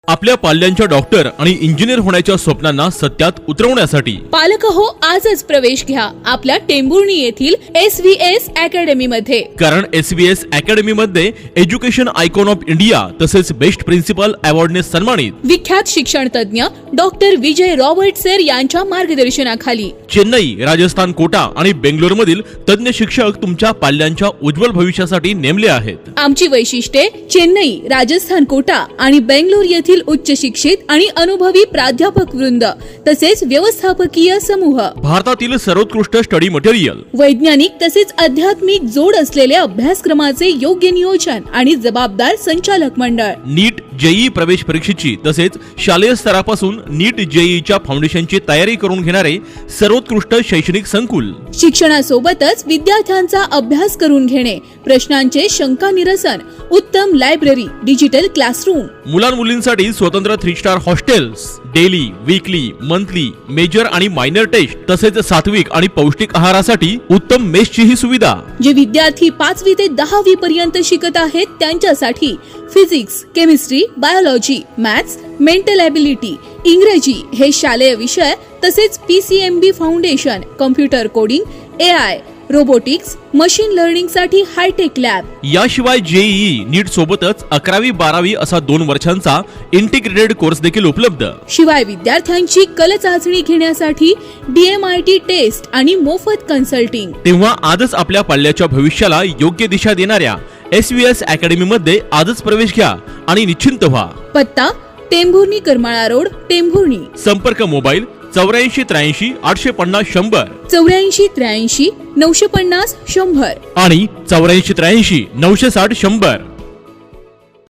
आपल्या पाल्यांच्या डॉक्टर आणि इंजिनियर होण्याच्या स्वप्नांना सत्यात उतरवण्यासाठी पालक हो, आजच प्रवेश घ्या आपल्या टेंभुर्णी येथील SVS अकॅडमी मध्ये. कारण SVS अकॅडमी मध्ये एज्युकेशन आयकॉन ऑफ इंडिया तसेच बेस्ट प्रिन्सिपल अवॉर्डने सन्मानित विख्यात शिक्षण तज्ञ डॉक्टर विजय रॉबर्ट सर यांच्या मार्गदर्शनाखाली चेन्नई, राजस्थान, कोटा आणि बेंगलोर मधील तज्ञ शिक्षक तुमच्या पाल्यांच्या उज्ज्वल भविष्यासाठी नेमले आहेत. आमची वैशिष्ट्ये चेन्नई, राजस्थान, कोटा आणि बेंगलोर येथील उच्च शिक्षित आणि अनुभवी प्राध्यापक वृंद तसेच व्यवस्थापकीय समूह, भारतातील सर्वोत्कृष्ट स्टडी मटेरियल, वैज्ञानिक तसेच आध्यात्मिक जोड असलेल्या अभ्यासक्रमाचे योग्य नियोजन आणि जबाबदार संचालक मंडळ, नीट जेईई प्रवेश परीक्षेची तसेच शालेय स्तरापासून नीट जेईईच्या फाउंडेशनची तयारी करून घेणारे सर्वोत्कृष्ट शैक्षणिक संकुल, शिक्षणासोबतच विद्यार्थ्यांचा अभ्यास करून घेणे, प्रश्नांचे शंका निरसन, उत्तम लायब्ररी, डिजिटल क्लासरूम, मुलांमुलींसाठी स्वतंत्र 3 star hostels, daily, weekly, monthly, major आणि मायनर टेस्ट तसेच सात्विक आणि पौष्टिक आहारासाठी उत्तम मेसची ही सुविधा. जे विद्यार्थी 5वी ते 10वी पर्यंत शिकत आहेत त्यांच्यासाठी physics, chemistry, biology, maths, mental ability, इंग्रजी हे शालेय विषय तसेच PCMB foundation, computer coding, AI, robotics, machine learning साठी हायटेक लॅब. याशिवाय जेईई नीट सोबतच 11वी 12वी असा 2 वर्षांचा इंटिग्रेटेड कोर्स देखील उपलब्ध. शिवाय विद्यार्थ्यांची कल चाचणी घेण्यासाठी DMIT टेस्ट आणि मोफत कन्सल्टिंग. तेव्हा आजच आपल्या पाल्याच्या भविष्याला योग्य दिशा देणाऱ्या SVS अकॅडमी मध्ये आजच प्रवेश घ्या आणि निश्चिंत व्हा. पत्ता टेंभुर्णी करमाळा रोड, टेंभुर्णी. संपर्क मोबाईल 84 83 850 100 84 83 950 100 आणि 84 83 960 100.